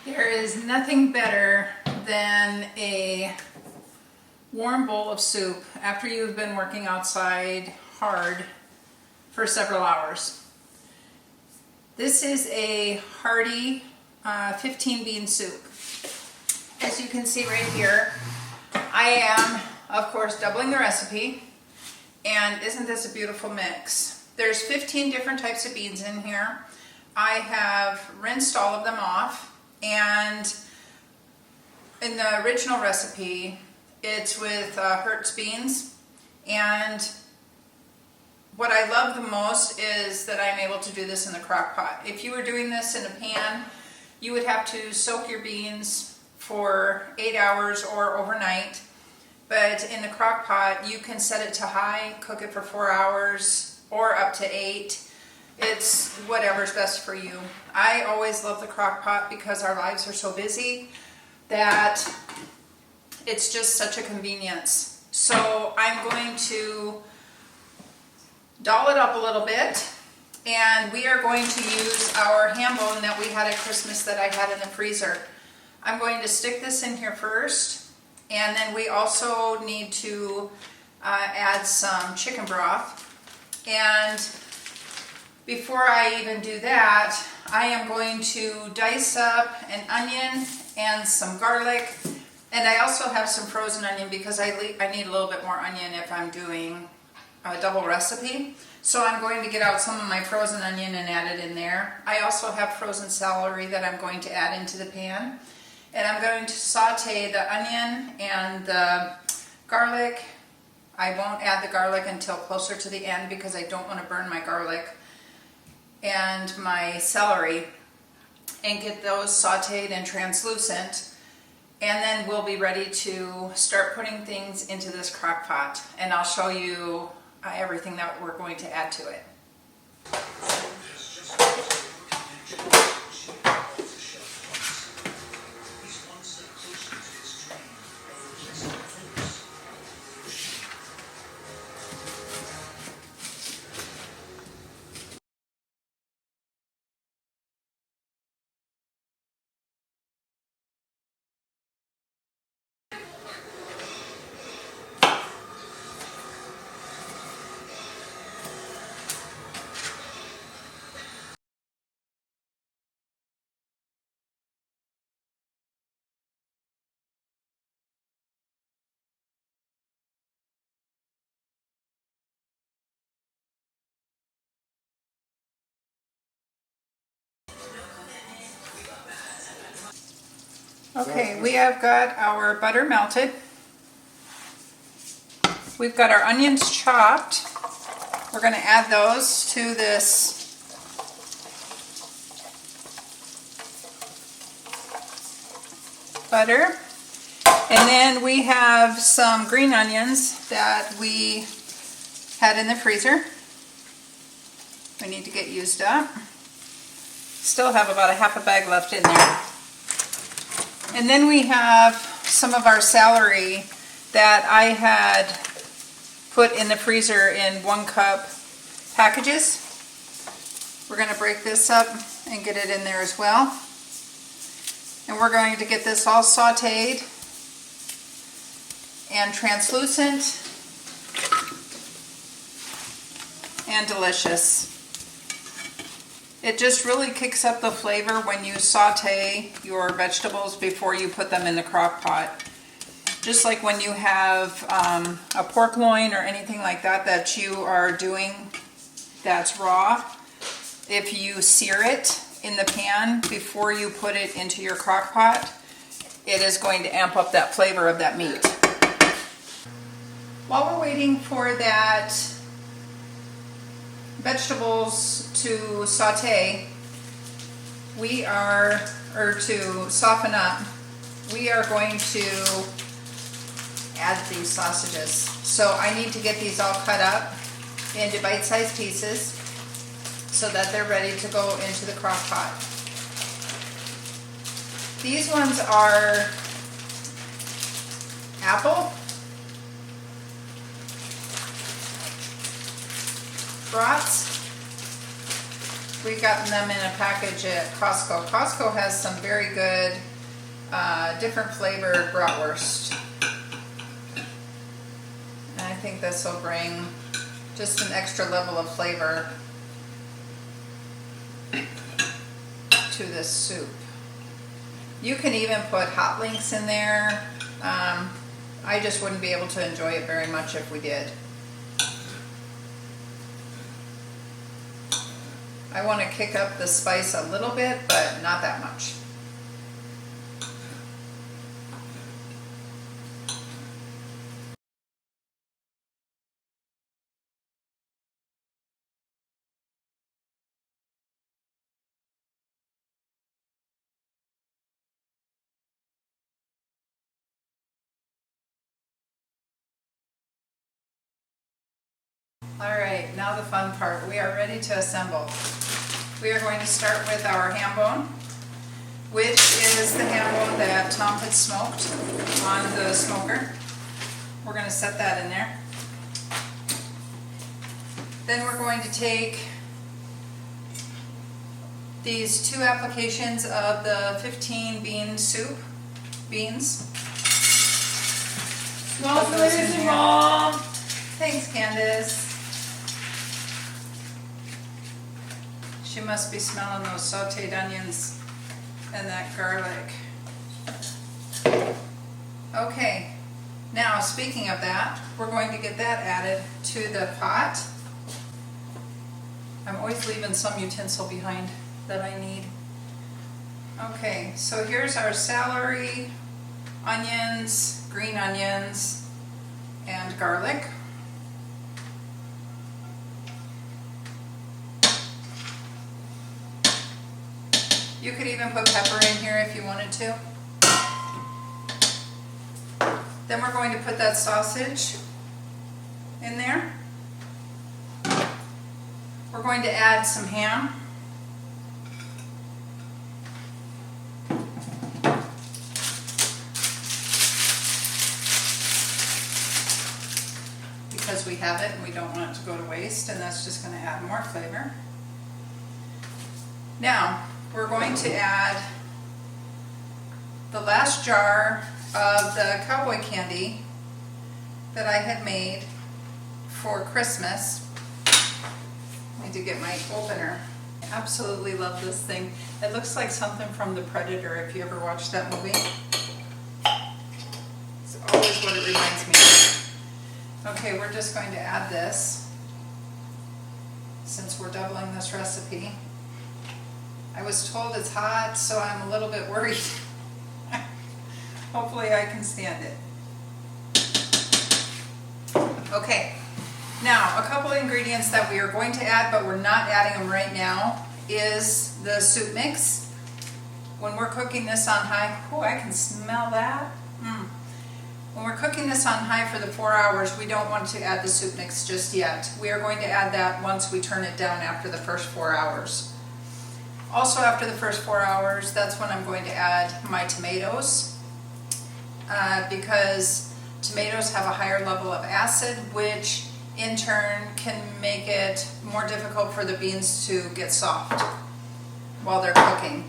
There is nothing better than a warm bowl of soup after you've been working outside hard for several hours. This is a hearty 15 bean soup. As you can see right here, I am, of course, doubling the recipe. And isn't this a beautiful mix? There's 15 different types of beans in here. I have rinsed all of them off. And in the original recipe, it's with Hurst beans. And what I love the most is that I'm able to do this in the crock pot. If you were doing this in a pan, you would have to soak your beans for 8 hours or overnight. But in the crock pot, you can set it to high, cook it for 4 hours or up to 8. It's whatever's best for you. I always love the crock pot because our lives are so busy that it's just such a convenience. So I'm going to doll it up a little bit, and we are going to use our hambone that we had at Christmas that I had in the freezer. I'm going to stick this in here first, and then we also need to add some chicken broth. And before I even do that, I am going to dice up an onion and some garlic, and I also have some frozen onion because I need a little bit more onion if I'm doing a double recipe. So I'm going to get out some of my frozen onion and add it in there. I also have frozen celery that I'm going to add into the pan. And I'm going to saute the onion and the garlic. I won't add the garlic until closer to the end because I don't want to burn my garlic and my celery, and get those sauteed and translucent. And then we'll be ready to start putting things into this crock pot, and I'll show you everything that we're going to add to it. Okay, we have got our butter melted. We've got our onions chopped. We're going to add those to this butter. And then we have some green onions that we had in the freezer. We need to get used up. Still have about a half a bag left in there. And then we have some of our celery that I had put in the freezer in 1 cup packages. We're going to break this up and get it in there as well. And we're going to get this all sauteed and translucent and delicious. It just really kicks up the flavor when you saute your vegetables before you put them in the crock pot. Just like when you have a pork loin or anything like that that you are doing that's raw, if you sear it in the pan before you put it into your crock pot, it is going to amp up that flavor of that meat. While we're waiting for that vegetables to saute, to soften up, we are going to add these sausages. So I need to get these all cut up into bite-sized pieces so that they're ready to go into the crock pot. These ones are apple, brats, We got them in a package at Costco. Costco has some very good different flavored bratwurst. And I think this will bring just an extra level of flavor to this soup. You can even put hot links in there. I just wouldn't be able to enjoy it very much if we did. I want to kick up the spice a little bit, but not that much. All right, now the fun part. We are ready to assemble. We are going to start with our hambone, which is the hambone that Tom had smoked on the smoker. We're going to set that in there. Then we're going to take these 2 applications of the 15 bean soup, beans. Smells delicious, Mom! Thanks, Candace. She must be smelling those sautéed onions and that garlic. Okay, now speaking of that, we're going to get that added to the pot. I'm always leaving some utensil behind that I need. Okay, so here's our celery, onions, green onions, and garlic. You could even put pepper in here if you wanted to. Then we're going to put that sausage in there. We're going to add some ham. Because we have it and we don't want it to go to waste, and that's just going to add more flavor. Now, we're going to add the last jar of the cowboy candy that I had made for Christmas. I need to get my opener. I absolutely love this thing. It looks like something from The Predator, if you ever watched that movie. It's always what it reminds me of. Okay, we're just going to add this since we're doubling this recipe. I was told it's hot, so I'm a little bit worried. Hopefully I can stand it. Okay, now a couple of ingredients that we are going to add, but we're not adding them right now, is the soup mix. When we're cooking this on high, oh, I can smell that. When we're cooking this on high for the 4 hours, we don't want to add the soup mix just yet. We are going to add that once we turn it down after the first 4 hours. Also, after the first 4 hours, that's when I'm going to add my tomatoes, because tomatoes have a higher level of acid, which in turn can make it more difficult for the beans to get soft while they're cooking.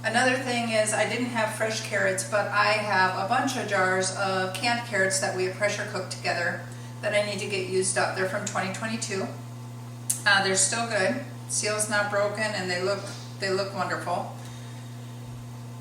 Another thing is I didn't have fresh carrots, but I have a bunch of jars of canned carrots that we have pressure cooked together that I need to get used up. They're from 2022. They're still good. Seal's not broken, and they look wonderful.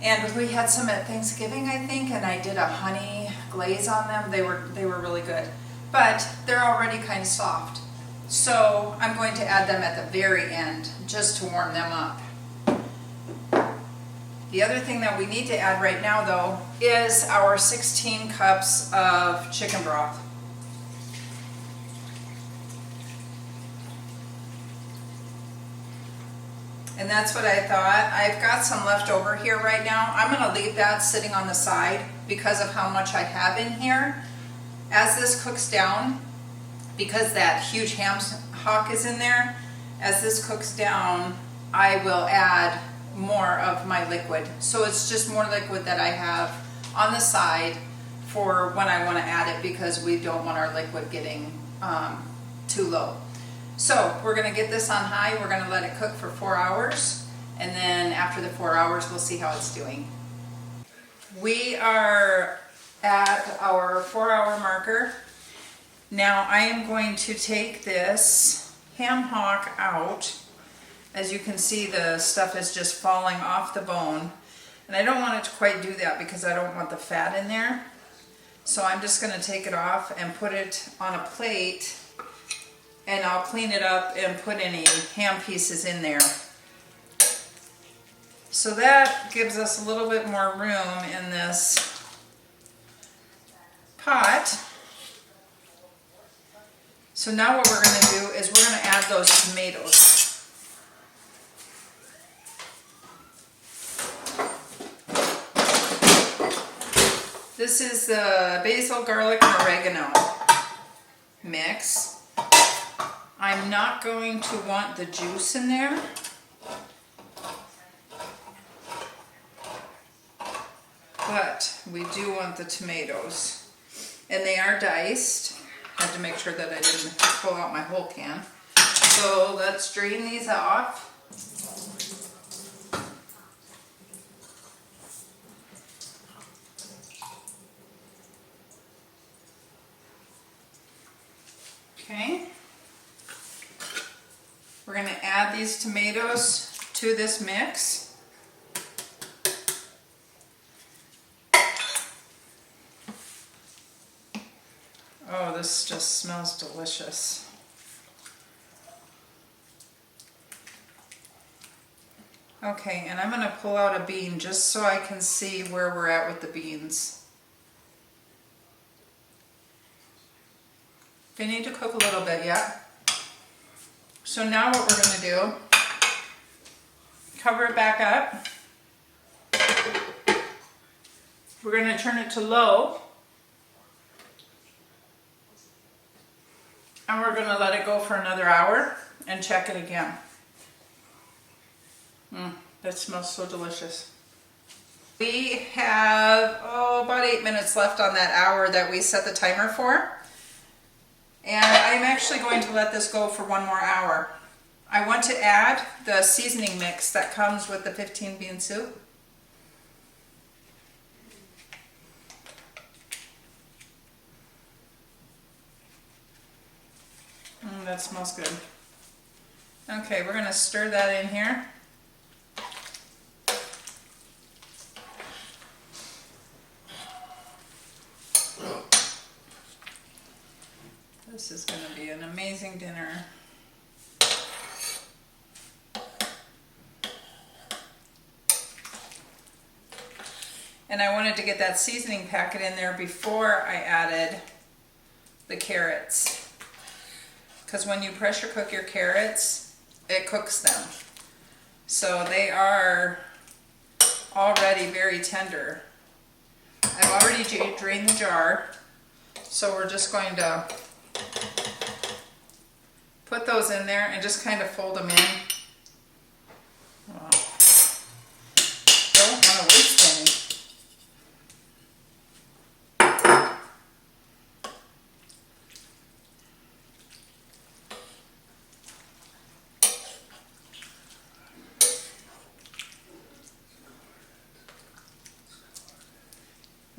And we had some at Thanksgiving, I think, and I did a honey glaze on them. They were really good, but they're already kind of soft. So I'm going to add them at the very end just to warm them up. The other thing that we need to add right now, though, is our 16 cups of chicken broth. And that's what I thought. I've got some left over here right now. I'm going to leave that sitting on the side because of how much I have in here. As this cooks down, because that huge ham hock is in there, as this cooks down, I will add more of my liquid. So it's just more liquid that I have on the side for when I want to add it, because we don't want our liquid getting too low. So we're gonna get this on high, we're gonna let it cook for 4 hours, and then after the 4 hours, we'll see how it's doing. We are at our 4-hour marker. Now I am going to take this ham hock out. As you can see, the stuff is just falling off the bone. And I don't want it to quite do that because I don't want the fat in there. So I'm just gonna take it off and put it on a plate, and I'll clean it up and put any ham pieces in there. So that gives us a little bit more room in this pot. So now what we're going to do is we're going to add those tomatoes. This is the basil, garlic, and oregano mix. I'm not going to want the juice in there. But we do want the tomatoes. And they are diced. I had to make sure that I didn't pull out my whole can. So let's drain these off. Okay. We're going to add these tomatoes to this mix. Oh, this just smells delicious. Okay, and I'm going to pull out a bean just so I can see where we're at with the beans. They need to cook a little bit yet. So now what we're going to do, cover it back up. We're going to turn it to low. And we're going to let it go for another hour and check it again. That smells so delicious. We have about 8 minutes left on that hour that we set the timer for. And I'm actually going to let this go for 1 more hour. I want to add the seasoning mix that comes with the 15 bean soup. That smells good. Okay, we're going to stir that in here. This is going to be an amazing dinner. And I wanted to get that seasoning packet in there before I added the carrots. Because when you pressure cook your carrots, it cooks them. So they are already very tender. I've already drained the jar, so we're just going to put those in there and just kind of fold them in. Don't want to waste any.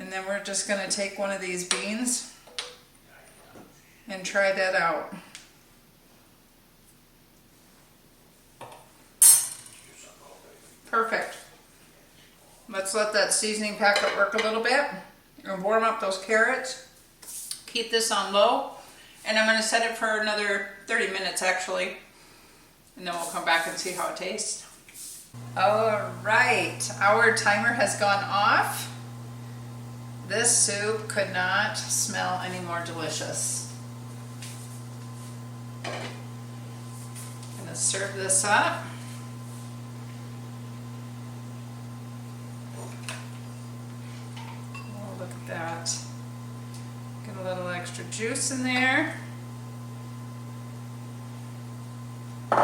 And then we're just going to take one of these beans and try that out. Perfect. Let's let that seasoning packet work a little bit and warm up those carrots. Keep this on low, and I'm going to set it for another 30 minutes actually, and then we'll come back and see how it tastes. All right, our timer has gone off. This soup could not smell any more delicious. I'm going to serve this up. Oh, look at that. Get a little extra juice in there. Make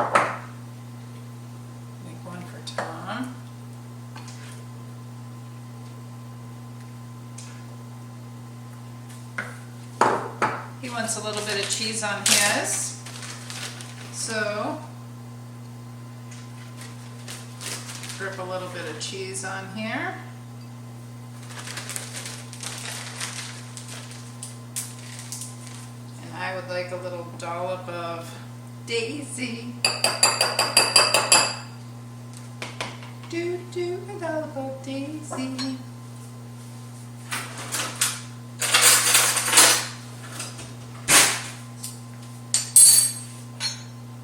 one for Tom. He wants a little bit of cheese on his. So, drip a little bit of cheese on here. And I would like a little dollop of daisy. A dollop of daisy.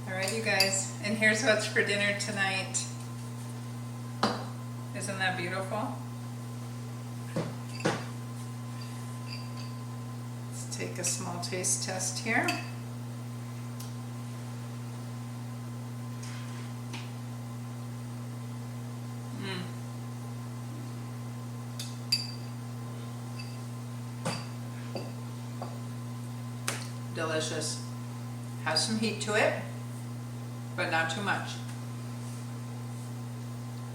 Alright, you guys, and here's what's for dinner tonight. Isn't that beautiful? Let's take a small taste test here. Delicious. Has some heat to it, but not too much.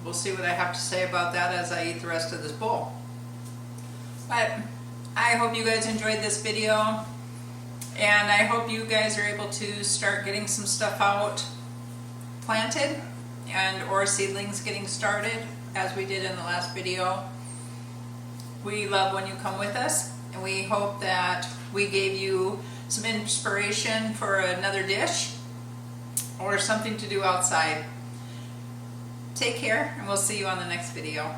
We'll see what I have to say about that as I eat the rest of this bowl. But I hope you guys enjoyed this video, and I hope you guys are able to start getting some stuff out planted and or seedlings getting started as we did in the last video. We love when you come with us, and we hope that we gave you some inspiration for another dish or something to do outside. Take care, and we'll see you on the next video.